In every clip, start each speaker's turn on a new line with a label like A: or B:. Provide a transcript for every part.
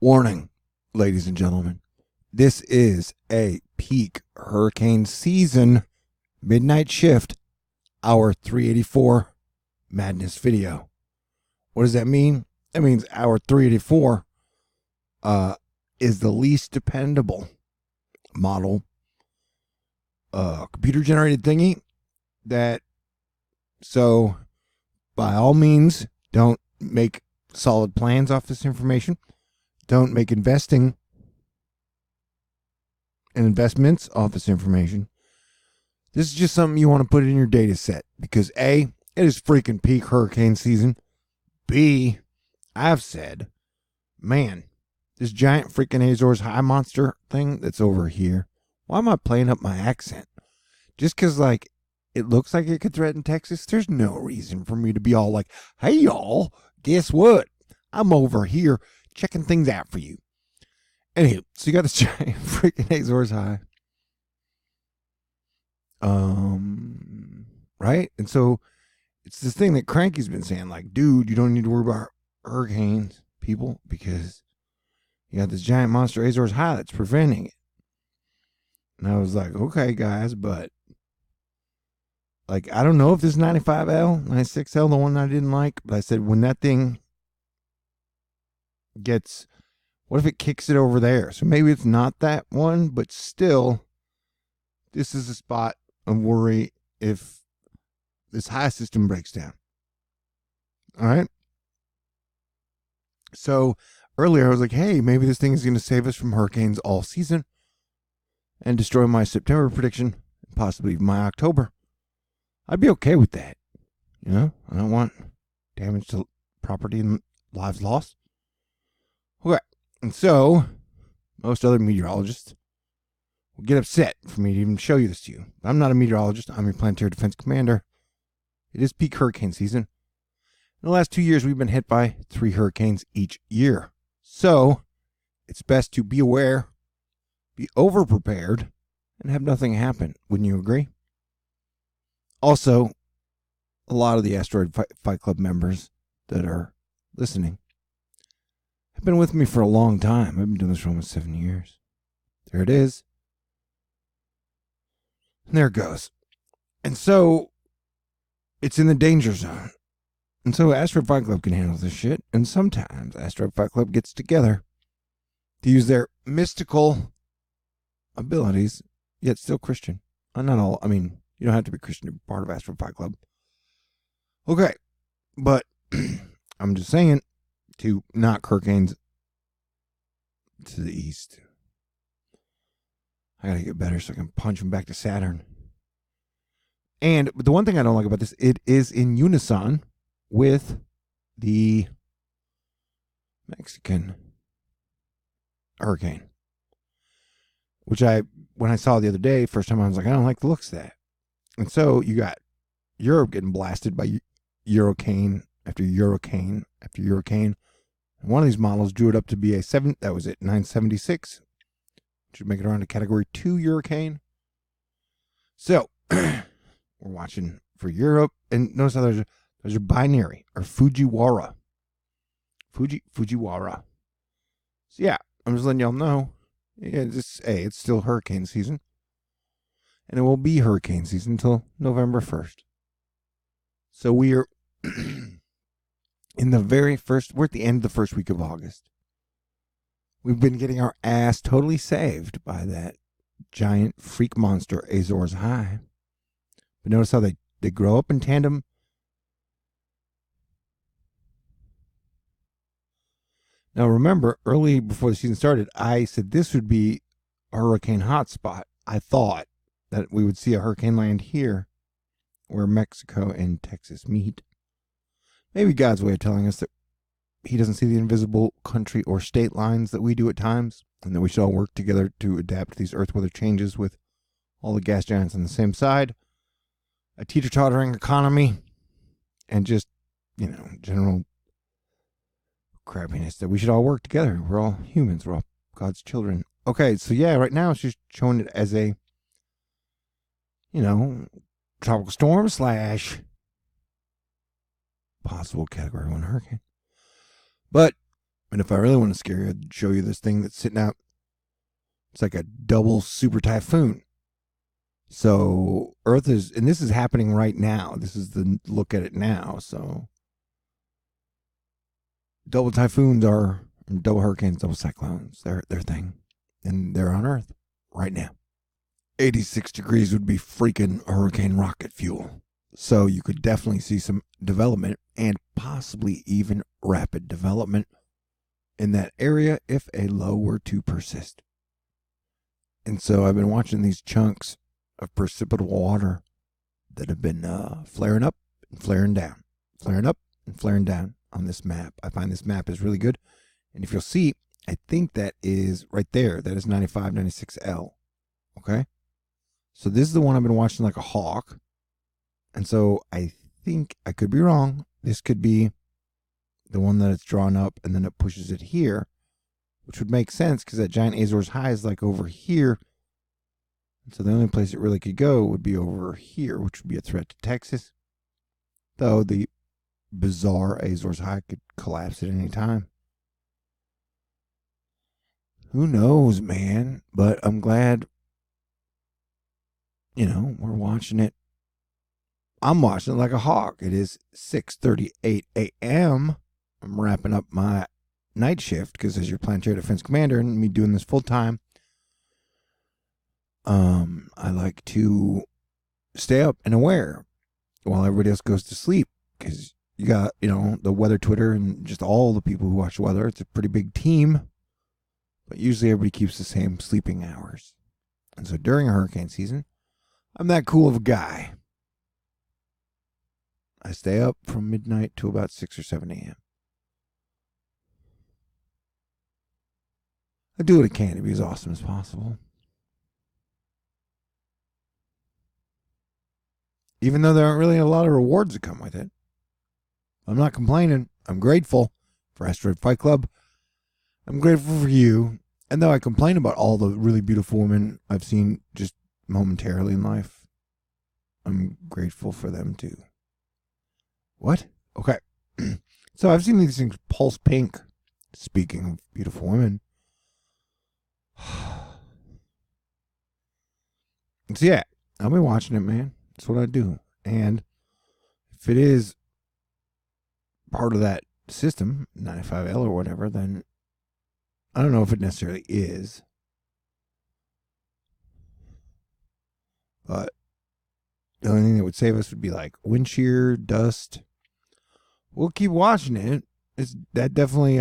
A: Warning, ladies and gentlemen. This is a peak hurricane season midnight shift, hour 384 madness video. What does that mean? That means hour 384 is the least dependable model computer generated thingy so by all means, don't make solid plans off this information. Don't make investing and investments off this information. This is just something you want to put in your data set because A, it is freaking peak hurricane season. B, I've said, man, this giant freaking Azores High monster thing that's over here. Why am I playing up my accent? Just because, like, it looks like it could threaten Texas? There's no reason for me to be all like, hey, y'all, guess what? I'm over here checking things out for you. Anywho, so you got this giant freaking Azores High. Right? And so it's this thing that Cranky's been saying, like, dude, you don't need to worry about hurricanes, people, because you got this giant monster Azores High that's preventing it. And I was like, okay, guys, but like, I don't know if this 95L, 96L, the one I didn't like, but I said when that thing gets, what if it kicks it over there? So maybe it's not that one, but still, this is a spot of worry if this high system breaks down. All right. So earlier I was like, hey, maybe this thing is going to save us from hurricanes all season and destroy my September prediction, possibly my October. I'd be okay with that. You know, I don't want damage to property and lives lost. Okay. And so most other meteorologists will get upset for me to even show you this to you. But I'm not a meteorologist. I'm your planetary defense commander. It is peak hurricane season. In the last 2 years, we've been hit by 3 hurricanes each year. So it's best to be aware, be over-prepared, and have nothing happen. Wouldn't you agree? Also, a lot of the Asteroid Fight Club members that are listening have been with me for a long time. I've been doing this for almost 7 years. There it is. And there it goes. And so, it's in the danger zone. And so Asteroid Fight Club can handle this shit. And sometimes Asteroid Fight Club gets together to use their mystical abilities, yet still Christian. Not all. I mean, you don't have to be Christian to be part of Asteroid Fight Club. Okay. But I'm just saying to knock hurricanes to the east. I gotta get better so I can punch them back to Saturn. And the one thing I don't like about this, it is in unison with the Mexican hurricane. Which when I saw the other day, first time I was like, I don't like the looks of that. And so you got Europe getting blasted by Eurocane after Eurocane after Eurocane. And one of these models drew it up to be a 976. Which would make it around to category 2 Eurocane. So we're watching for Europe, and notice how there's a binary or Fujiwara. Fujiwara. So yeah, I'm just letting y'all know. Yeah, it's still hurricane season. And it will be hurricane season until November 1st. So we are in the we're at the end of the first week of August. We've been getting our ass totally saved by that giant freak monster Azores High. But notice how they grow up in tandem. Now remember, early before the season started, I said this would be a hurricane hotspot. I thought that we would see a hurricane land here where Mexico and Texas meet. Maybe God's way of telling us that he doesn't see the invisible country or state lines that we do at times, and that we should all work together to adapt to these earth weather changes with all the gas giants on the same side, a teeter-tottering economy, and just, general crappiness that we should all work together. We're all humans. We're all God's children. Okay, so yeah, right now it's just showing it as a, tropical storm / possible category 1 hurricane. But And if I really want to scare you, I'd show you this thing that's sitting out. It's like a double super typhoon. So Earth is, and this is happening right now. This is the look at it now. So double typhoons are double hurricanes, double cyclones. They're their thing, and they're on Earth right now. 86 degrees would be freaking hurricane rocket fuel. So you could definitely see some development and possibly even rapid development in that area if a low were to persist. And so I've been watching these chunks of precipitable water that have been flaring up and flaring down, flaring up and flaring down on this map. I find this map is really good. And if you'll see, I think that is right there. That is 9596L. Okay? So this is the one I've been watching like a hawk. And so I think, I could be wrong, this could be the one that it's drawn up and then it pushes it here, which would make sense because that giant Azores High is like over here. And so the only place it really could go would be over here, which would be a threat to Texas. Though the bizarre Azores High could collapse at any time. Who knows, man? But I'm glad, we're watching it. I'm watching it like a hawk. It is 6:38 a.m. I'm wrapping up my night shift because as your planetary defense commander and me doing this full time, I like to stay up and aware while everybody else goes to sleep because you got, the weather Twitter and just all the people who watch weather. It's a pretty big team, but usually everybody keeps the same sleeping hours. And so during a hurricane season, I'm that cool of a guy. I stay up from midnight to about 6 or 7 a.m. I do what I can to be as awesome as possible. Even though there aren't really a lot of rewards that come with it. I'm not complaining. I'm grateful for Asteroid Fight Club. I'm grateful for you. And though I complain about all the really beautiful women I've seen just momentarily in life, I'm grateful for them too. What? Okay. So I've seen these things pulse pink. Speaking of beautiful women. So yeah, I'll be watching it, man. That's what I do. And if it is part of that system, 95L or whatever, then I don't know if it necessarily is. But the only thing that would save us would be like wind shear, dust. We'll keep watching it. It's that definitely,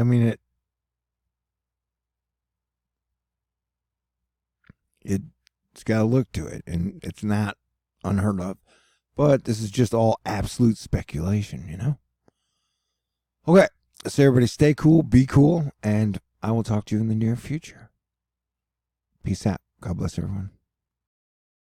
A: it's got a look to it, and it's not unheard of. But this is just all absolute speculation, Okay, so everybody stay cool, be cool, and I will talk to you in the near future. Peace out. God bless everyone.